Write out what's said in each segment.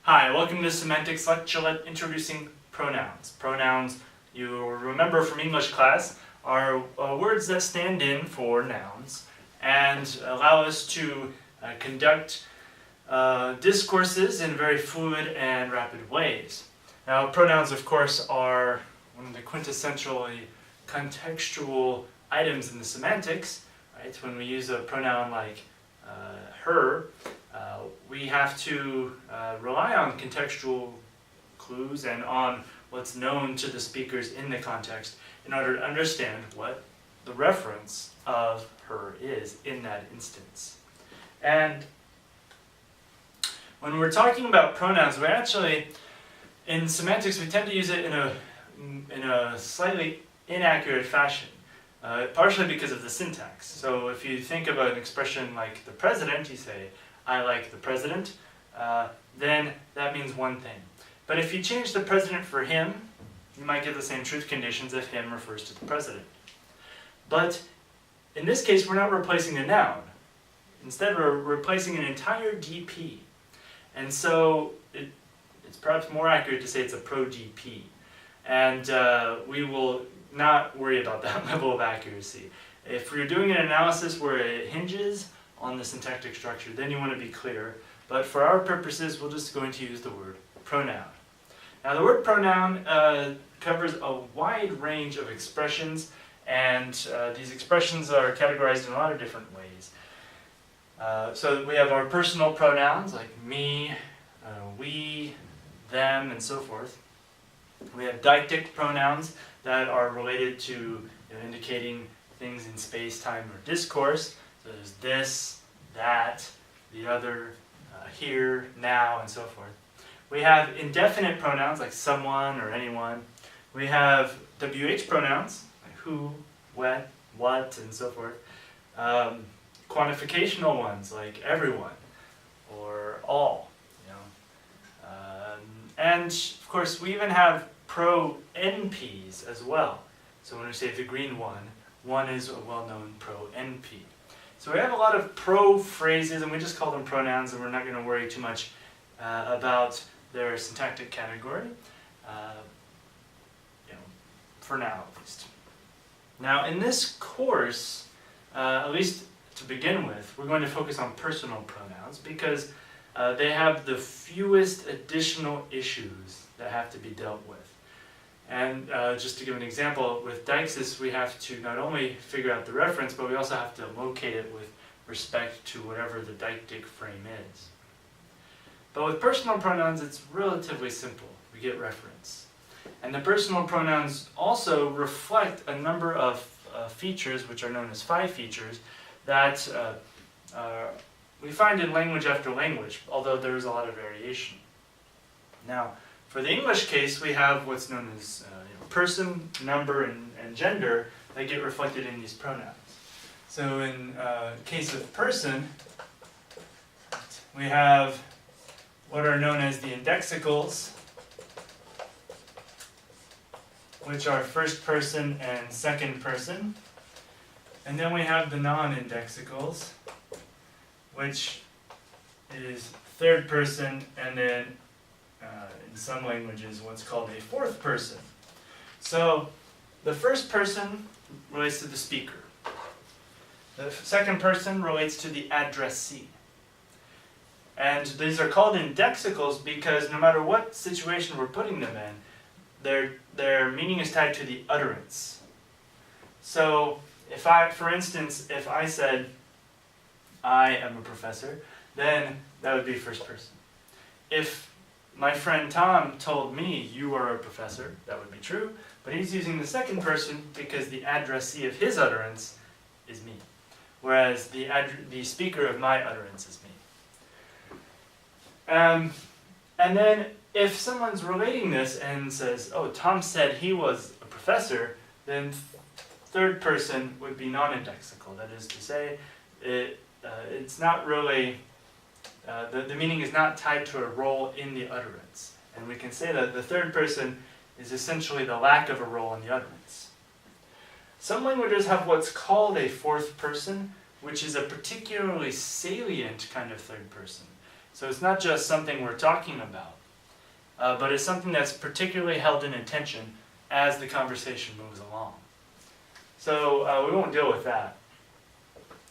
Hi, welcome to Semantics lecture introducing pronouns. Pronouns, you'll remember from English class, are words that stand in for nouns and allow us to conduct discourses in very fluid and rapid ways. Now, pronouns, of course, are one of the quintessentially contextual items in the semantics. Right? When we use a pronoun like her, we have to rely on contextual clues and on what's known to the speakers in the context in order to understand what the reference of her is in that instance. And when we're talking about pronouns, we actually, in semantics, we tend to use it in a slightly inaccurate fashion, partially because of the syntax. So if you think about an expression like the president, you say, I like the president, then that means one thing. But if you change the president for him, you might get the same truth conditions if him refers to the president. But in this case, we're not replacing a noun. Instead, we're replacing an entire DP. And so it's perhaps more accurate to say it's a pro-DP. And we will not worry about that level of accuracy. If we're doing an analysis where it hinges on the syntactic structure, then you want to be clear. But for our purposes, we're just going to use the word pronoun. Now, the word pronoun covers a wide range of expressions, and these expressions are categorized in a lot of different ways. So we have our personal pronouns like me, we, them, and so forth. We have deictic pronouns that are related to indicating things in space, time, or discourse. So there's this, that, the other, here, now, and so forth. We have indefinite pronouns like someone or anyone. We have WH pronouns like who, what, and so forth. Quantificational ones like everyone or all. And of course, we even have pro-NPs as well. So when we say the green one is a well-known pro-NP. So we have a lot of pro-phrases, and we just call them pronouns, and we're not going to worry too much about their syntactic category, for now at least. Now in this course, at least to begin with, we're going to focus on personal pronouns because they have the fewest additional issues that have to be dealt with. And just to give an example, with deixis we have to not only figure out the reference, but we also have to locate it with respect to whatever the deictic frame is. But with personal pronouns, it's relatively simple. We get reference. And the personal pronouns also reflect a number of features, which are known as phi features, that we find in language after language, although there is a lot of variation. Now, for the English case, we have what's known as person, number, and gender that get reflected in these pronouns. So in case of person, we have what are known as the indexicals, which are first person and second person. And then we have the non-indexicals, which is third person, and then in some languages what's called a fourth person. So the first person relates to the speaker. The second person relates to the addressee. And these are called indexicals because no matter what situation we're putting them in, their meaning is tied to the utterance. So if for instance, if I said, I am a professor, then that would be first person. If my friend Tom told me, you are a professor, that would be true, but he's using the second person because the addressee of his utterance is me, whereas the speaker of my utterance is me. And then if someone's relating this and says, oh, Tom said he was a professor, then third person would be non-indexical. That is to say, it's not really, the meaning is not tied to a role in the utterance. And we can say that the third person is essentially the lack of a role in the utterance. Some languages have what's called a fourth person, which is a particularly salient kind of third person. So it's not just something we're talking about, but it's something that's particularly held in attention as the conversation moves along. So we won't deal with that.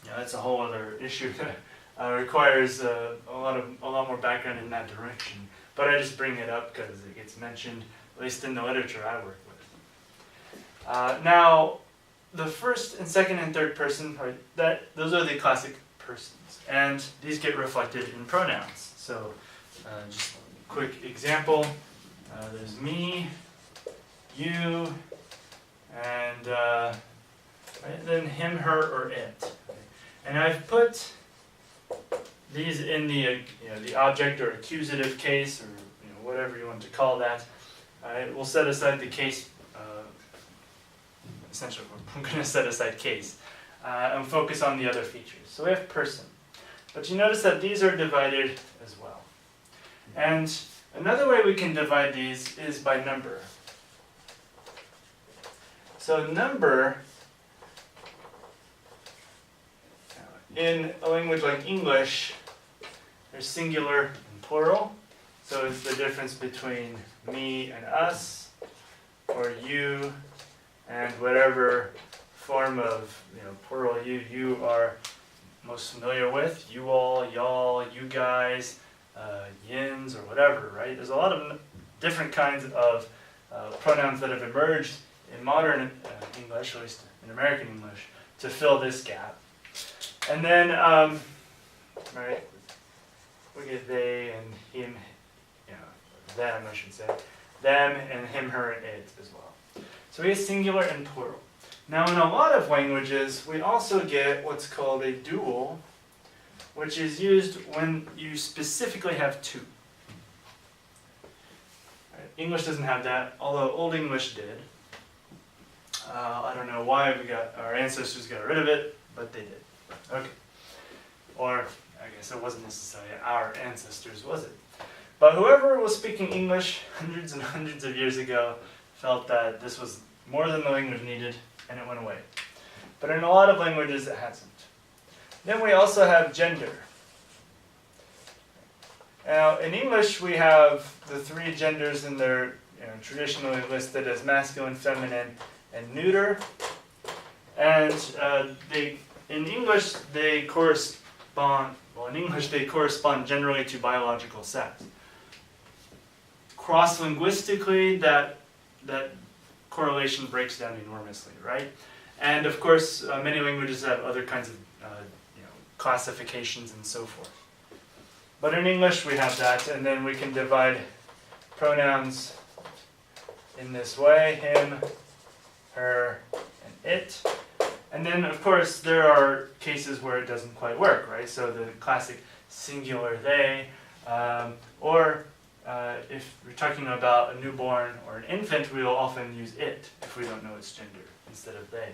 That's a whole other issue that requires a lot more background in that direction. But I just bring it up because it gets mentioned, at least in the literature I work with. Now, the first and second and third person, those are the classic persons, and these get reflected in pronouns. So, just a quick example: there's me, you, and then him, her, or it. And I've put these in the the object or accusative case, or whatever you want to call that. We'll set aside the case. Essentially, I'm going to set aside case and focus on the other features. So we have person, but you notice that these are divided as well. And another way we can divide these is by number. So number, in a language like English, there's singular and plural. So it's the difference between me and us, or you, and whatever form of plural you are most familiar with. You all, y'all, you guys, yins, or whatever, right? There's a lot of different kinds of pronouns that have emerged in modern English, at least in American English, to fill this gap. And then, right, we get they and him, them, I should say. Them and him, her, and it as well. So we have singular and plural. Now in a lot of languages, we also get what's called a dual, which is used when you specifically have two. Right? English doesn't have that, although Old English did. I don't know why our ancestors got rid of it, but they did. Okay. Or, I guess it wasn't necessarily our ancestors, was it? But whoever was speaking English hundreds and hundreds of years ago felt that this was more than the language needed, and it went away. But in a lot of languages, it hasn't. Then we also have gender. Now, in English, we have the three genders, and they're traditionally listed as masculine, feminine, and neuter. And in English, they correspond generally to biological sex. Cross-linguistically, that correlation breaks down enormously, right? And of course, many languages have other kinds of classifications and so forth. But in English, we have that, and then we can divide pronouns in this way: him, her, and it. And then, of course, there are cases where it doesn't quite work, right? So the classic singular they, or if we're talking about a newborn or an infant, we will often use it if we don't know its gender instead of they.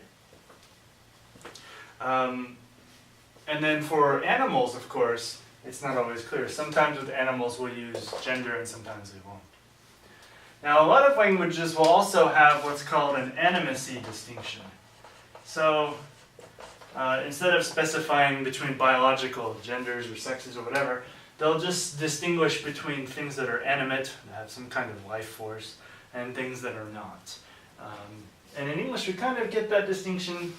And then for animals, of course, it's not always clear. Sometimes with animals we'll use gender and sometimes we won't. Now a lot of languages will also have what's called an animacy distinction. So instead of specifying between biological genders or sexes or whatever, they'll just distinguish between things that are animate, that have some kind of life force, and things that are not. And in English we kind of get that distinction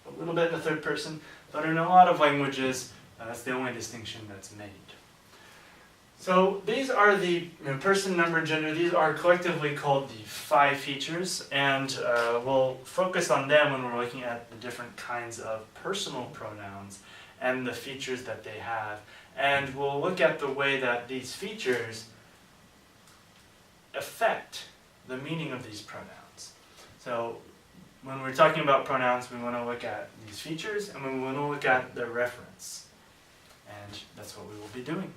a little bit in the third person, but in a lot of languages that's the only distinction that's made. So these are the person, number, gender. These are collectively called the 5 features, and we'll focus on them when we're looking at the different kinds of personal pronouns and the features that they have. And we'll look at the way that these features affect the meaning of these pronouns. So when we're talking about pronouns, we want to look at these features and we want to look at their reference. And that's what we will be doing.